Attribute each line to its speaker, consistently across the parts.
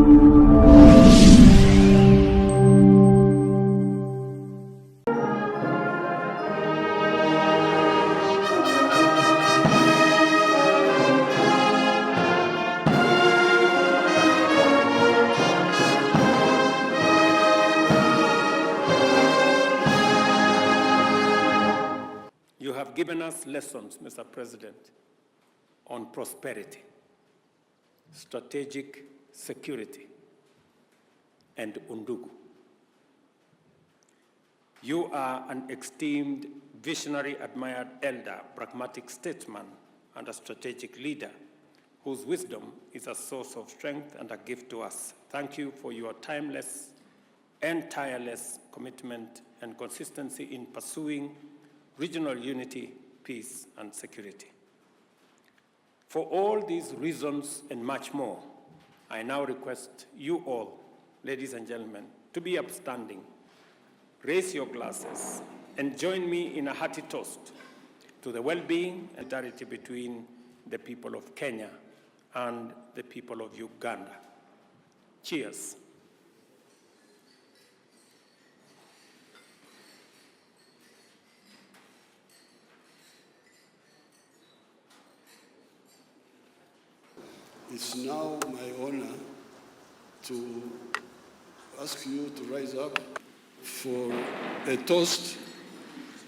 Speaker 1: You have given us lessons, Mr. President, on prosperity, strategic security, and undugu. You are an esteemed, visionary, admired elder, pragmatic statesman, and a strategic leader whose wisdom is a source of strength and a gift to us. Thank you for your timeless and tireless commitment and consistency in pursuing regional unity, peace, and security. For all these reasons and much more, I now request you all, ladies and gentlemen, to be upstanding, raise your glasses, and join me in a hearty toast to the well-being and solidarity between the people of Kenya and the people of Uganda. Cheers.
Speaker 2: It's now my honor to ask you to rise up for a toast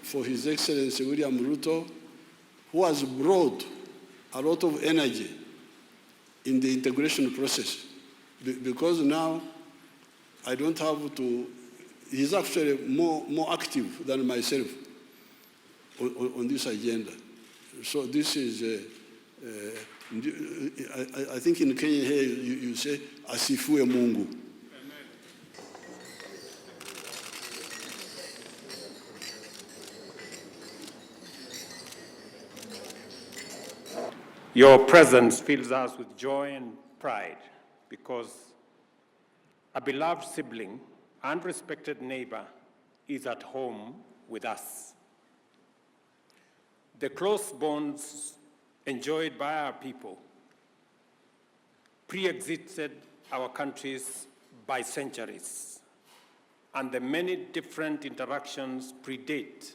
Speaker 2: for His Excellency William Ruto, who has brought a lot of energy in the integration process. Because now I don't have to, he's actually more active than myself on this agenda. So this is, I think in Kenya here you say, Asifue Mungu.
Speaker 1: Your presence fills us with joy and pride because a beloved sibling and respected neighbor is at home with us. The close bonds enjoyed by our people pre-existed our countries by centuries, and the many different interactions predate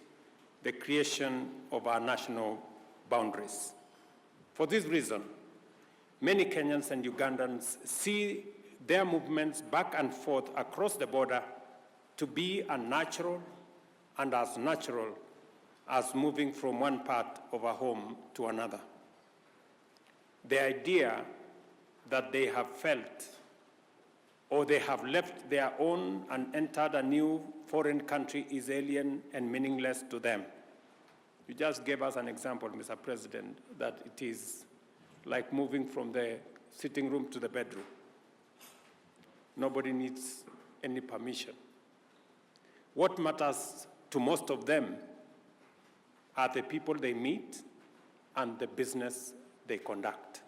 Speaker 1: the creation of our national boundaries. For this reason, many Kenyans and Ugandans see their movements back and forth across the border to be unnatural and as natural as moving from one part of a home to another. The idea that they have felt or they have left their own and entered a new foreign country is alien and meaningless to them. You just gave us an example, Mr. President, that it is like moving from the sitting room to the bedroom. Nobody needs any permission. What matters to most of them are the people they meet and the business they conduct.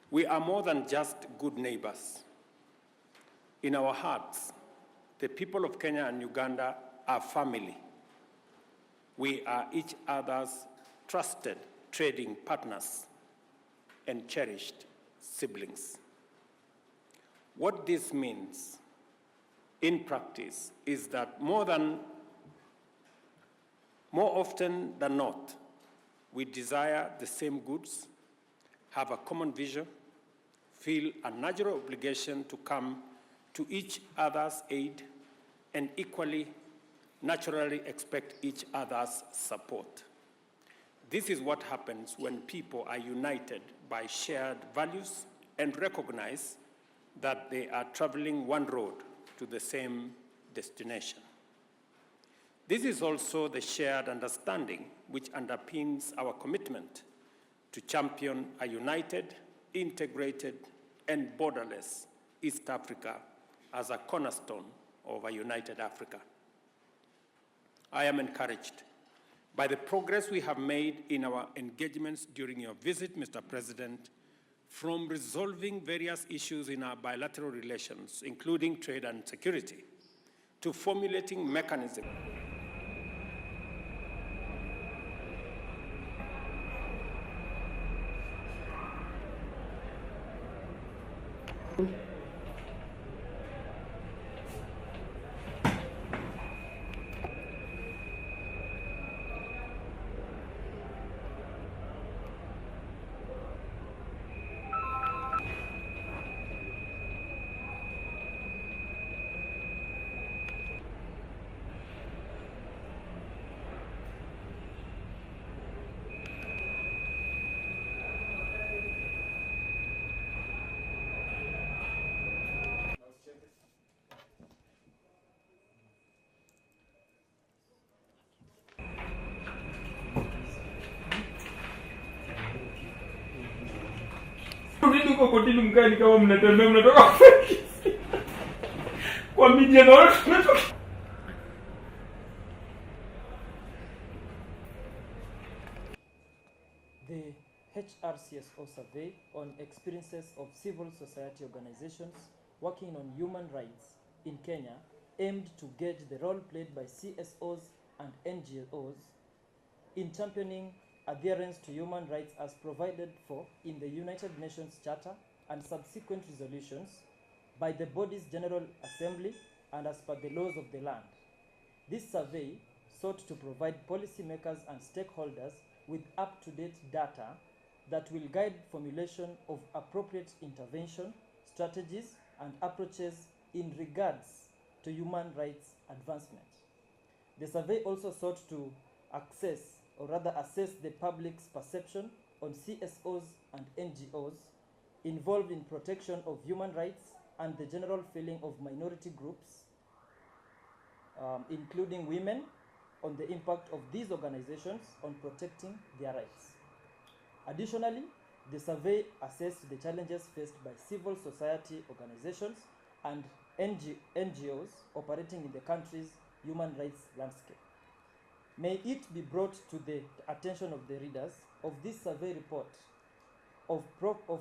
Speaker 1: We are more than just good neighbors. In our hearts, the people of Kenya and Uganda are family. We are each other's trusted trading partners and cherished siblings. What this means in practice is that more often than not, we desire the same goods, have a common vision, feel a natural obligation to come to each other's aid, and equally naturally expect each other's support. This is what happens when people are united by shared values and recognize that they are traveling one road to the same destination. This is also the shared understanding which underpins our commitment to champion a united, integrated, and borderless East Africa as a cornerstone of a united Africa. I am encouraged by the progress we have made in our engagements during your visit, Mr. President, from resolving various issues in our bilateral relations, including trade and security, to formulating mechanisms
Speaker 3: Huko kotini mkani kama mnatembea mnatoka kwa media na watu tunatoka.
Speaker 4: The HRCSO survey on experiences of civil society organizations working on human rights in Kenya aimed to gauge the role played by CSOs and NGOs in championing adherence to human rights as provided for in the United Nations Charter and subsequent resolutions by the body's General Assembly and as per the laws of the land. This survey sought to provide policymakers and stakeholders with up-to-date data that will guide formulation of appropriate intervention, strategies, and approaches in regards to human rights advancement. The survey also sought to assess the public's perception on CSOs and NGOs involved in protection of human rights and the general feeling of minority groups, including women, on the impact of these organizations on protecting their rights. Additionally, the survey assessed the challenges faced by civil society organizations and NGOs operating in the country's human rights landscape. May it be brought to the attention of the readers of this survey report of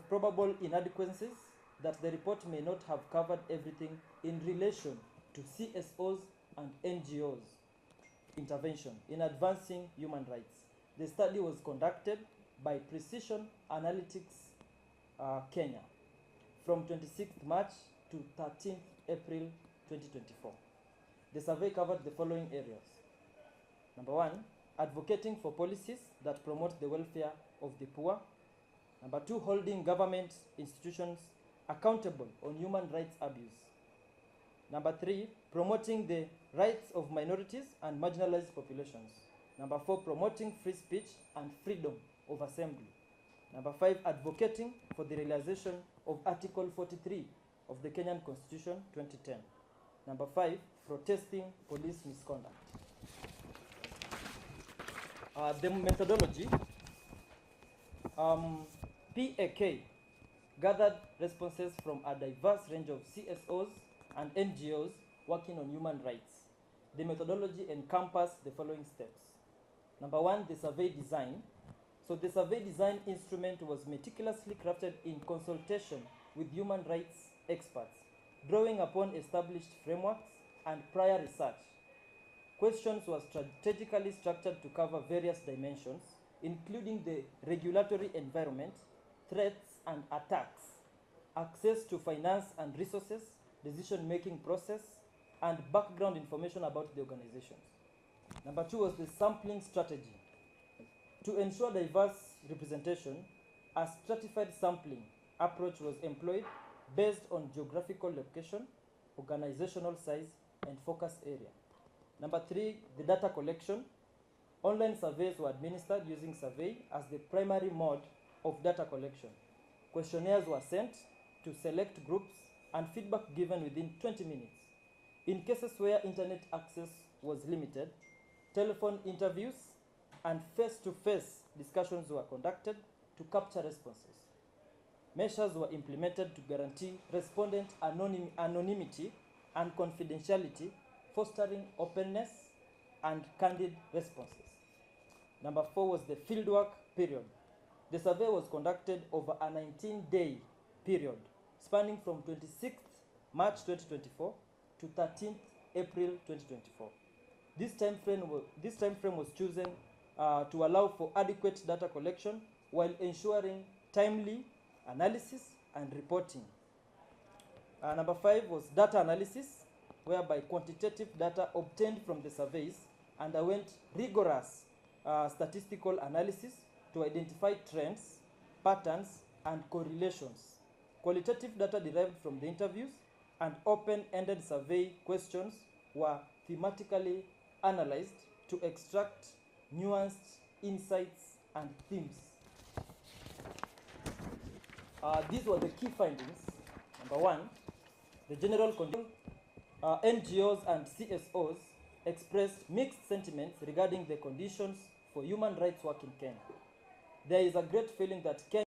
Speaker 4: probable inadequacies that the report may not have covered everything in relation to CSOs and NGOs intervention in advancing human rights. The study was conducted by Precision Analytics Kenya from 26th March to 13th April 2024. The survey covered the following areas. Number 1, advocating for policies that promote the welfare of the poor. Number 2, holding government institutions accountable on human rights abuse. Number 3, promoting the rights of minorities and marginalized populations. Number 4, promoting free speech and freedom of assembly. Number 5, advocating for the realization of Article 43 of the Kenyan Constitution 2010. Number 5, protesting police misconduct. The methodology, PAK gathered responses from a diverse range of CSOs and NGOs working on human rights. The methodology encompassed the following steps. Number 1, the survey design. So the survey design instrument was meticulously crafted in consultation with human rights experts, drawing upon established frameworks and prior research. Questions were strategically structured to cover various dimensions, including the regulatory environment, threats and attacks, access to finance and resources, decision-making process, and background information about the organizations. Number 2 was the sampling strategy. To ensure diverse representation, a stratified sampling approach was employed based on geographical location, organizational size, and focus area. Number 3, the data collection. Online surveys were administered using survey as the primary mode of data collection. Questionnaires were sent to select groups and feedback given within 20 minutes. In cases where internet access was limited, telephone interviews and face-to-face discussions were conducted to capture responses. Measures were implemented to guarantee respondent anonymity and confidentiality, fostering openness and candid responses. Number 4 was the fieldwork period. The survey was conducted over a 19-day period, spanning from 26th March 2024 to 13th April 2024. This time frame was chosen to allow for adequate data collection while ensuring timely analysis and reporting. Number 5 was data analysis, whereby quantitative data obtained from the surveys underwent rigorous statistical analysis to identify trends, patterns, and correlations. Qualitative data derived from the interviews and open-ended survey questions were thematically analyzed to extract nuanced insights and themes. These were the key findings. Number 1, the general condition. NGOs and CSOs expressed mixed sentiments regarding the conditions for human rights work in Kenya. There is a great feeling that Kenya